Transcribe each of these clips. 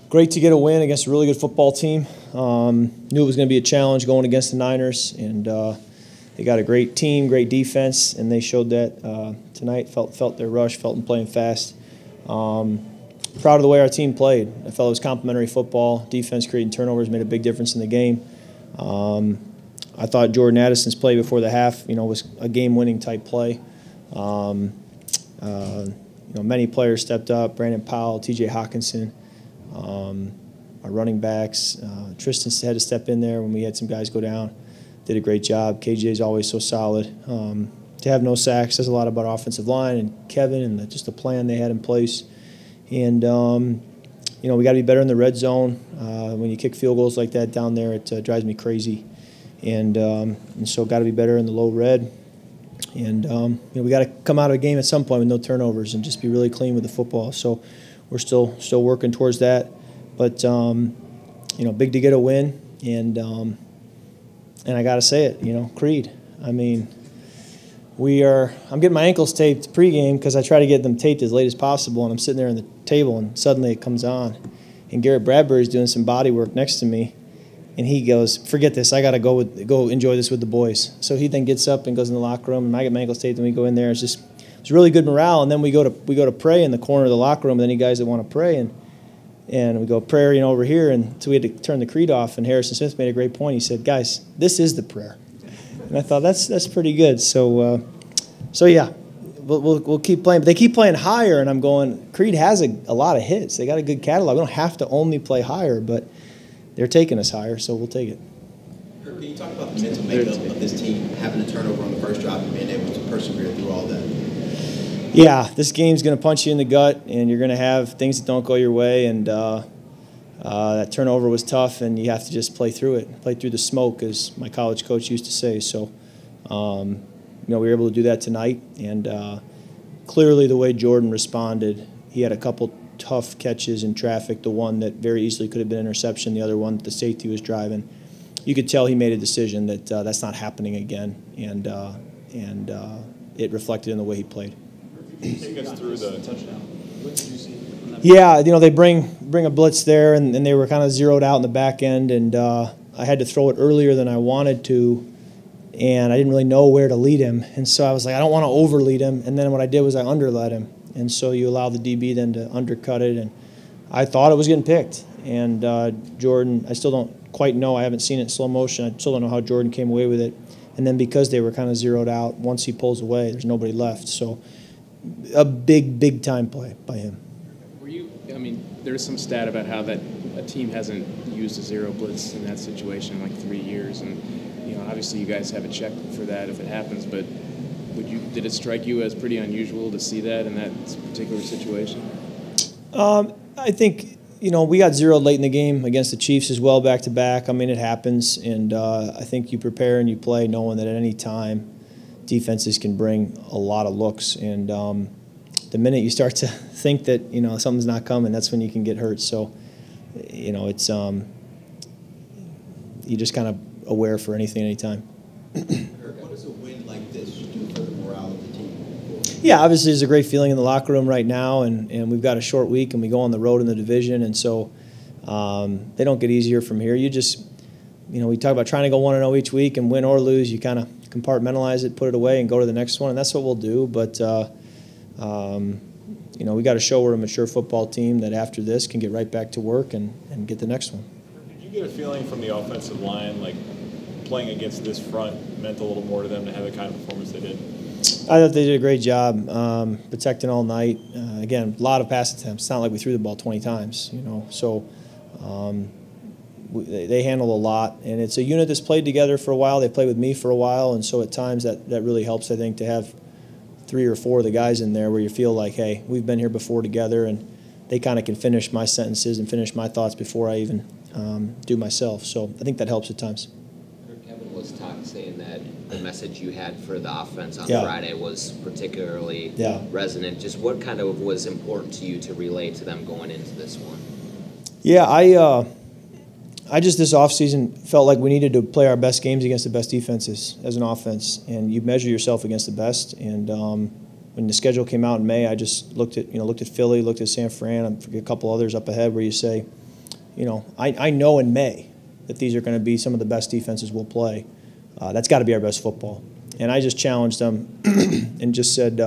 Great to get a win against a really good football team. Knew it was going to be a challenge going against the Niners, and they got a great team, great defense, and they showed that tonight. Felt their rush, felt them playing fast. Proud of the way our team played. I felt it was complimentary football. Defense creating turnovers made a big difference in the game. I thought Jordan Addison's play before the half, was a game-winning type play. Many players stepped up. Brandon Powell, T.J. Hawkinson, our running backs. Tristan had to step in there when we had some guys go down. Did a great job. KJ's always so solid. To have no sacks says a lot about our offensive line and Kevin and just the plan they had in place. And, we got to be better in the red zone. When you kick field goals like that down there, it drives me crazy. And so got to be better in the low red. And, we got to come out of a game at some point with no turnovers and just be really clean with the football. So we're still working towards that. But, big to get a win. And I got to say it, Creed. I mean, I'm getting my ankles taped pregame because I try to get them taped as late as possible, and I'm sitting there on the table, and suddenly it comes on. And Garrett Bradbury's doing some body work next to me, and he goes, forget this, I got to go enjoy this with the boys. So he then gets up and goes in the locker room, and I get my ankles taped, and we go in there. It's really good morale, and then we go to pray in the corner of the locker room with any guys that want to pray, and we go prayer, over here, and so we had to turn the creed off, and Harrison Smith made a great point. He said, guys, this is the prayer. And I thought that's pretty good. So yeah, we'll keep playing. But they keep playing higher, and I'm going, Creed has a lot of hits. They got a good catalog. We don't have to only play higher, but they're taking us higher, so we'll take it. Can you talk about the mental makeup of this team, having a turnover on the first drive and being able to persevere through all that? Yeah, this game's going to punch you in the gut, and you're going to have things that don't go your way, and that turnover was tough, and you have to just play through it, play through the smoke, as my college coach used to say. So, we were able to do that tonight, and clearly the way Jordan responded, he had a couple tough catches in traffic, the one that very easily could have been an interception, the other one the safety was driving. You could tell he made a decision that that's not happening again, and it reflected in the way he played. Take us through the touchdown. What did you see? Yeah, they bring a blitz there, and they were kind of zeroed out in the back end, and I had to throw it earlier than I wanted to, and I didn't really know where to lead him, and so I was like, I don't want to overlead him, and then what I did was I underled him, and so you allow the DB then to undercut it, and I thought it was getting picked, and Jordan, I still don't quite know, I haven't seen it in slow motion, I still don't know how Jordan came away with it, and then because they were kind of zeroed out, once he pulls away, there's nobody left, so a big time play by him. There's some stat about how that a team hasn't used a zero blitz in that situation in like 3 years, and obviously you guys have a check for that if it happens. But did it strike you as pretty unusual to see that in that particular situation? I think we got zeroed late in the game against the Chiefs as well, back to back. I mean, it happens, and I think you prepare and you play knowing that at any time defenses can bring a lot of looks, and the minute you start to think that something's not coming, that's when you can get hurt. So it's you're just kind of aware for anything, anytime. What does a win like this do for the morale of the team? Yeah, obviously there's a great feeling in the locker room right now, and we've got a short week, and we go on the road in the division, and so they don't get easier from here. You just we talk about trying to go 1-0 each week and win or lose. You kind of compartmentalize it, put it away, and go to the next one, and that's what we'll do. But we got to show we're a mature football team that after this can get right back to work and get the next one. Did you get a feeling from the offensive line, like playing against this front meant a little more to them to have the kind of performance they did? I thought they did a great job protecting all night. Again, a lot of pass attempts. It's not like we threw the ball 20 times, So they handle a lot, and it's a unit that's played together for a while. They played with me for a while, and so at times that really helps, I think, to have 3 or 4 of the guys in there where you feel like, hey, we've been here before together, and they kind of can finish my sentences and finish my thoughts before I even do myself. So I think that helps at times. Kevin was saying that the message you had for the offense on Yeah. Friday was particularly Yeah. resonant. Just what kind of was important to you to relay to them going into this one? Yeah, I just this offseason felt like we needed to play our best games against the best defenses as an offense, and you measure yourself against the best, and when the schedule came out in May, I just looked at Philly, looked at San Fran, and a couple others up ahead where you say, I know in May that these are going to be some of the best defenses we'll play. That's got to be our best football. And I just challenged them and just said,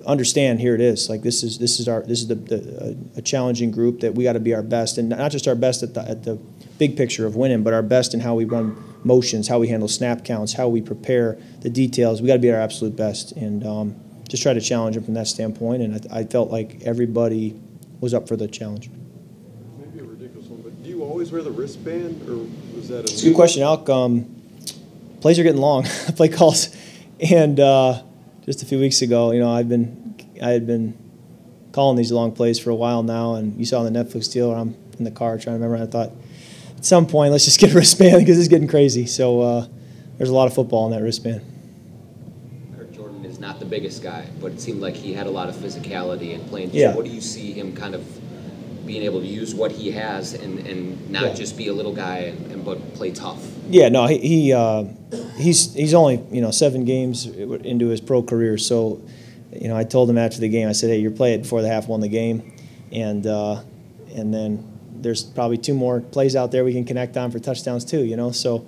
understand, here it is. Like this is a challenging group that we got to be our best, and not just our best at the big picture of winning, but our best in how we run motions, how we handle snap counts, how we prepare the details. We got to be our absolute best, and just try to challenge them from that standpoint. And I felt like everybody was up for the challenge. Maybe a ridiculous one, but do you always wear the wristband, or was that? It's a good question, Alec. Plays are getting long, play calls, and just a few weeks ago, I had been calling these long plays for a while now, and you saw the Netflix deal. I'm in the car trying to remember. And I thought, at some point, let's just get a wristband because it's getting crazy. So there's a lot of football in that wristband. Kirk Jordan is not the biggest guy, but it seemed like he had a lot of physicality and playing. Yeah. What do you see him kind of being able to use what he has and not just be a little guy but play tough? Yeah, no, he's only 7 games into his pro career, so I told him after the game, I said, hey, your play it before the half won the game, and then there's probably 2 more plays out there we can connect on for touchdowns too, so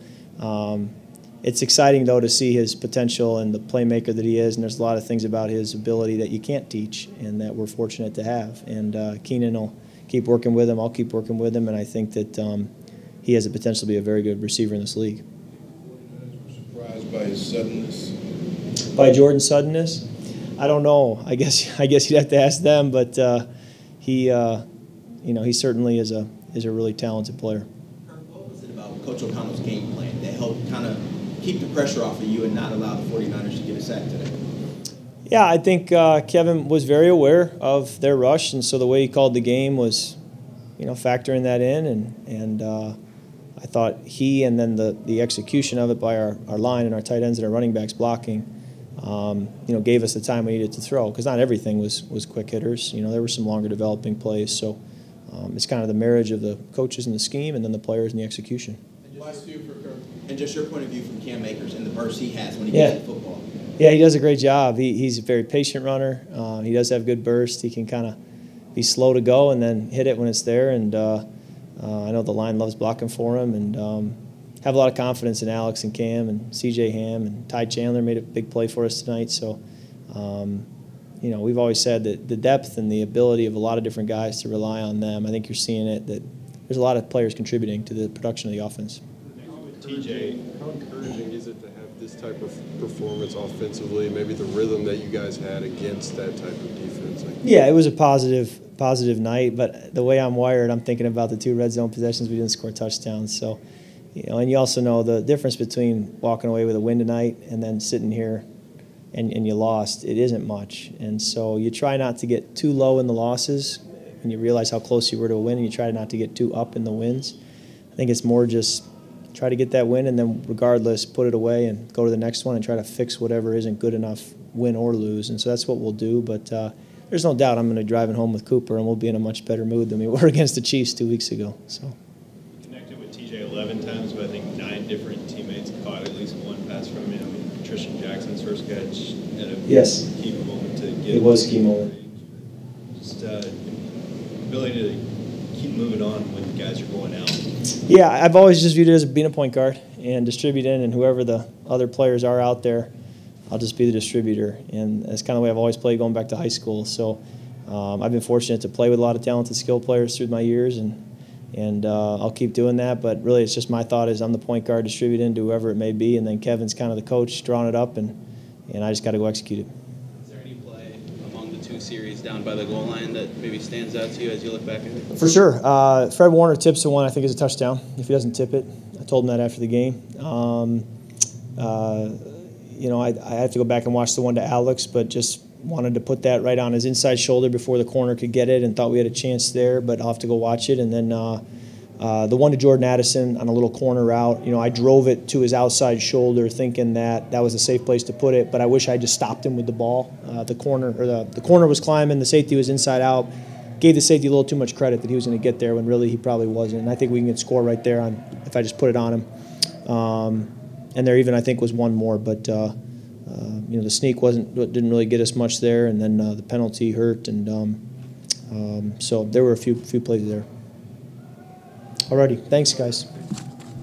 it's exciting though to see his potential and the playmaker that he is, and there's a lot of things about his ability that you can't teach and that we're fortunate to have, and Keenan will keep working with him, I'll keep working with him, and I think that he has the potential to be a very good receiver in this league. Surprised by his suddenness? By Jordan's suddenness? I don't know. I guess you'd have to ask them, but he certainly is a really talented player. What was it about Coach O'Connell's game plan that helped kind of keep the pressure off of you and not allow the 49ers to get a sack today? Yeah, I think Kevin was very aware of their rush, and so the way he called the game was, factoring that in, and I thought he and then the execution of it by our line and our tight ends and our running backs blocking, gave us the time we needed to throw, because not everything was quick hitters. There were some longer developing plays, so it's kind of the marriage of the coaches and the scheme and then the players and the execution. And just your point of view from Cam Akers and the burst he has when he gets the football. Yeah, he does a great job. He's a very patient runner. He does have good burst. He can kind of be slow to go and then hit it when it's there. And I know the line loves blocking for him. And have a lot of confidence in Alex and Cam and C.J. Ham. And Ty Chandler made a big play for us tonight. So, we've always said that the depth and the ability of a lot of different guys to rely on them, I think you're seeing it, that there's a lot of players contributing to the production of the offense. TJ, how encouraging is it to have this type of performance offensively, maybe the rhythm that you guys had against that type of defense? Yeah, it was a positive night, but the way I'm wired, I'm thinking about the 2 red zone possessions we didn't score touchdowns. So, and you also know the difference between walking away with a win tonight and then sitting here and you lost. It isn't much. And so you try not to get too low in the losses when you realize how close you were to a win, and you try not to get too up in the wins. I think it's more just try to get that win, and then regardless, put it away and go to the next one and try to fix whatever isn't good enough, win or lose. And so that's what we'll do. But there's no doubt I'm going to be driving home with Cooper, and we'll be in a much better mood than we were against the Chiefs 2 weeks ago. So. Connected with TJ 11 times, but I think 9 different teammates caught at least one pass from him. I mean, Tristan Jackson's first catch had a key moment to get. It was a key moment. Just ability to keep moving on when guys are going out. Yeah, I've always just viewed it as being a point guard and distributing, and whoever the other players are out there, I'll just be the distributor. And that's kind of the way I've always played going back to high school. So I've been fortunate to play with a lot of talented, skilled players through my years, and I'll keep doing that. But really, it's just my thought is I'm the point guard distributing to whoever it may be, and then Kevin's kind of the coach drawing it up, and I just got to go execute it. Is there any play among the 2 series down by the goal line that maybe stands out to you as you look back at it? For sure. Fred Warner tips the one, I think, is a touchdown. If he doesn't tip it, I told him that after the game. I have to go back and watch the one to Alex, but just wanted to put that right on his inside shoulder before the corner could get it, and thought we had a chance there, but I'll have to go watch it. And then the one to Jordan Addison on a little corner route, I drove it to his outside shoulder thinking that was a safe place to put it, but I wish I just stopped him with the ball. The corner was climbing, the safety was inside out. Gave the safety a little too much credit that he was going to get there when really he probably wasn't. And I think we can get score right there if I just put it on him. And there even, I think, was one more, but the sneak didn't really get us much there, and then the penalty hurt, and so there were a few plays there. Alrighty, thanks guys.